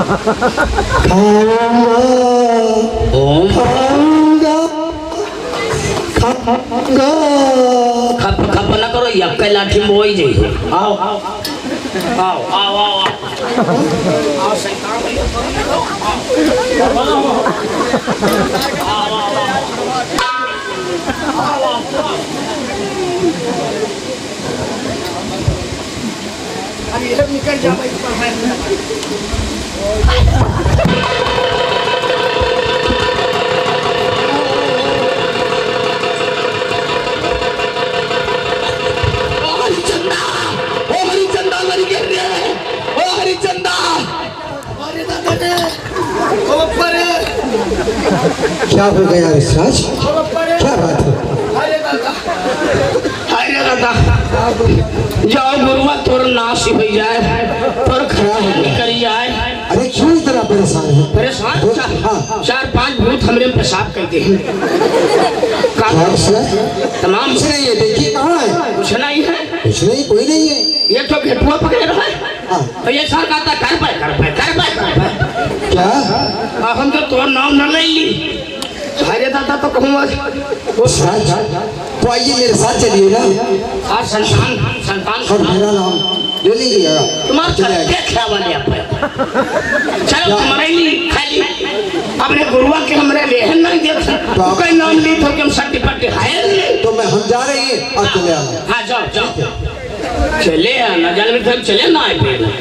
ओम खप खप न करो यब के लाठी में वही जाइ हो। आओ आओ आओ आओ आओ आओ शैतान अभी सब निकल जा भाई क्या हो गया ऋषिराज? क्या बात है? जाओ गुरुआ तोर नाश हो जाए, तोर खराब निकल जाए। अरे क्यों इतना परेशान है? परेशान? हाँ। 4-5 भूत हमरे में पेशाब करते हैं। तमाम कुछ नहीं है, देखिए कहाँ है? कुछ नहीं है, कुछ नहीं, कोई नहीं है। ये तो भेटुआ पकड़े रहा है। हाँ। तो ये सर कहता कर पाए क्या? हम तो तोर नाम न ले ली। अरे दादा तो कहूँ ऋषिराज, तो आइए मेरे साथ चलिए ना। और संतान और मेरा नाम ले लीजिएगा। तुम्हारा क्या बने आप? चलो तुम्हारे लिए खाली अपने गुरुआ के हमरे ले नहीं देख कोई नाम ली तो हम सर्टिफिकेट है। तो हम जा रहे हैं, आप चले आना। हाँ जाओ जाओ चले आना, जान में चले ना आए पेड़ है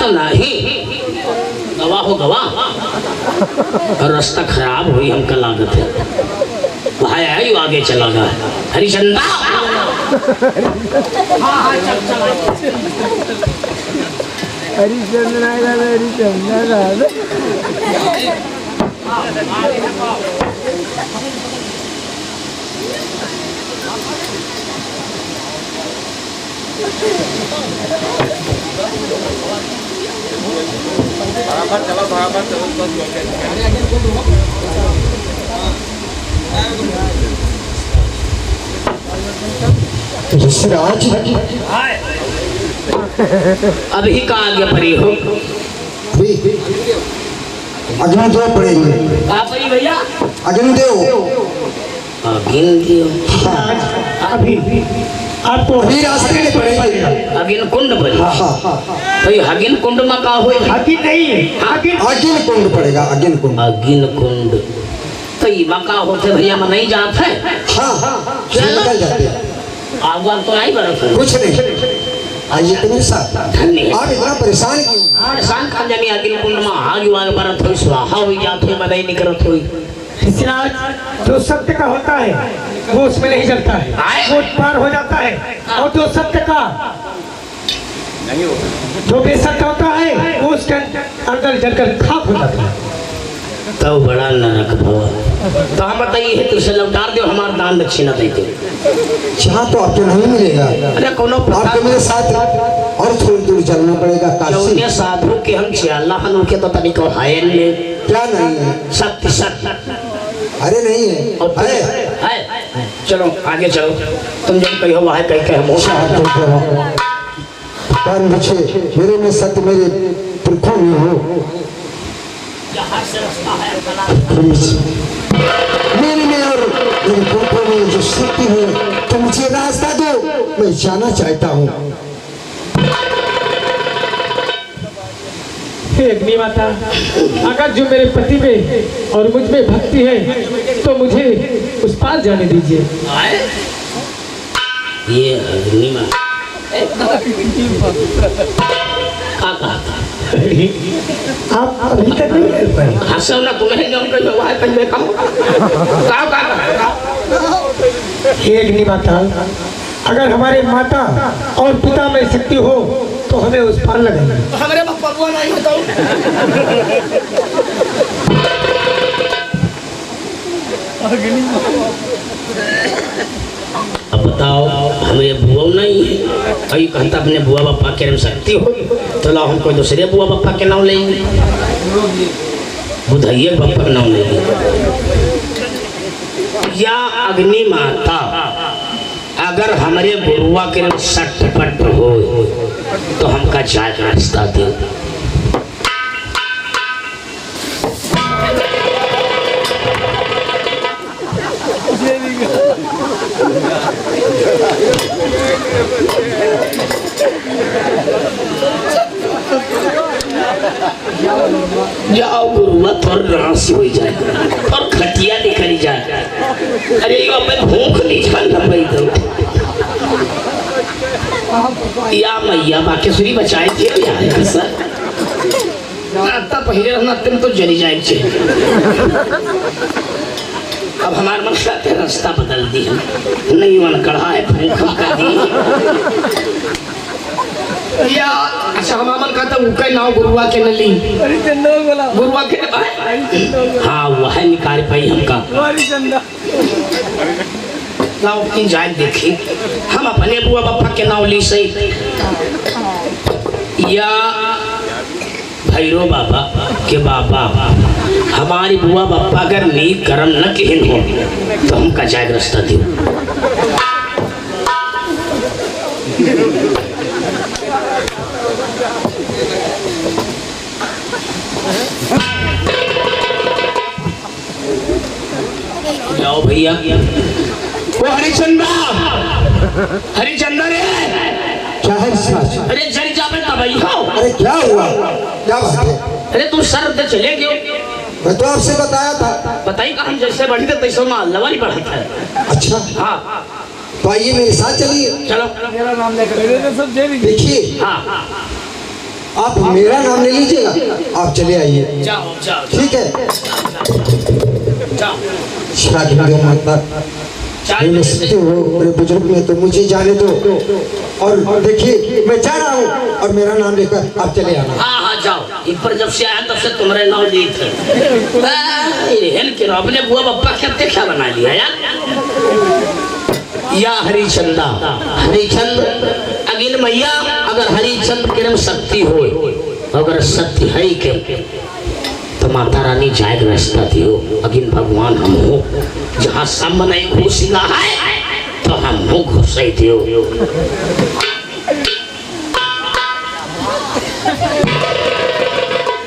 तो नहीं गवाह हो गवाह। और रास्ता खराब हुई हमका लागत है भाई आयु आगे चला गया हरिचंदा। ऋषिराज, अभी का आगे पड़ी हो? अग्निदेव पड़ेंगे। आप भैया अग्निदेव अभी आपको अभी रास्ते में पड़ेंगे। अगिन कुंड पड़ी। तो ये अगिन कुंड में का हुई? अगिन नहीं है, अगिन कुंड पड़ेगा। अगिन कुंड तो ये मका होते भैया में नहीं जाते हैं। हाँ, निकल जाते हैं। आगवान तो नहीं बरस कुछ नहीं, आइए तो मेरे साथ। धन्यवाद। आप इतना परेशान क्यों? परेशान कर जानी अगिन कुंड में आग वाग बरत हुई स्वाहा हुई जात हुई मदई निकलत हुई। ऋषिराज, जो सत्य का होता है वो उसमें नहीं जलता है, वो पार हो जाता है। और जो सत्य का नहीं होता, जो बेसत्य होता है वो उसके अंदर जलकर खाक हो जाता है। तो बड़ा नरक भवा। तो हम बताइए तो से लौटा दो हमारा दान दक्षिणा देते। जहाँ तो आपको नहीं मिलेगा। अरे कोनो आपको मेरे साथ और थोड़ी दूर चलना पड़ेगा। काशी साधु के हम चियाला हनु के तो तनिको है नहीं। क्या नहीं है? सत्य सत्य। अरे नहीं है, है। चलो आगे चलो, तुम जब कही हो वहाँ कहीं कहे मेरे में सत्य मेरे पुरखों में हो। मेरे में और मेरे पुरखों में जो शक्ति है, तो मुझे रास्ता दो, मैं जाना चाहता हूँ। अग्नि माता, अगर जो मेरे पति में और मुझ में भक्ति है तो मुझे उस पार जाने दीजिए। ये अग्नि माता आप अभी तक नहीं कर पाए। हंसो ना तुम्हें जब कहीं वहाँ कहीं में कहो हे अग्नि माता, अगर हमारे माता और पिता में शक्ति हो तो हमें उस पार लगाएंगे। हमारे भगवान नहीं बताओ। अब बताओ हमें बुआ नहीं है, अभी कहता अपने बुआ बापा के शक्ति हो तो ला हम कोई दूसरे बुआ बापा के नाम लेंगे, बुधाइए बापा के नाम लेंगे। या अग्नि माता अगर हमारे गुरुआ के सटपट हो तो हमका जाए रास्ता दे। जाओ गुरुआ थोड़ा रास हो जाए और खटिया निकल जाए। अरे यो मैं भूख नहीं जानना पाई तो या मैया बाकेश्वरी बचाए थे यार सर आता पहले रहना तुम तो जली जाए छे। अब हमारे मन का रास्ता बदल दी है नहीं मन कढ़ा है भूख कर दी या अच्छा हमामन कहता उनका नाव गुरुआ के नली गुरुआ के हाँ वह निकाल पाई हमका लाओ की जाए देखी हम अपने बुआ बापा के नाव ली सही या भैरो बाबा के बाबा हमारी बुआ बापा अगर नीक कर्म न कहन हो तो हमका जाए रास्ता दो। जाओ भैया वो हरिचंद्र रे क्या है सास? अरे जरी जा बेटा भाई हो। अरे क्या हुआ? क्या बात है? अरे तुम सर दे चले गए मैं तो आपसे बताया था। बताई का हम जैसे बढ़ी थे तैसे ना लवारी बढ़ा था। अच्छा हाँ तो आइए मेरे साथ चलिए। चलो मेरा नाम लेकर देखिए हाँ आप मेरा नाम ले लीजिएगा आप चले आइए। जाओ जाओ ठीक है जाओ मेरे बुजुर्ग में तो मुझे जाने दो और देखिए मैं जा रहा हूँ और मेरा नाम लेकर आप चले आना। हाँ हाँ जाओ इन पर जब से आया तब से तुम्हारे नाम लिए थे अपने बुआ बप्पा क्या क्या बना लिया यार। या हरिचंदा हरिचंद अगिल मैया अगर हरिचंद के नाम शक्ति हो अगर सत्य है के तो माता रानी जाए रास्ता दियो अगिन भगवान हम हो जहाँ सामने घुसना है तो हम हो घुसे दियो।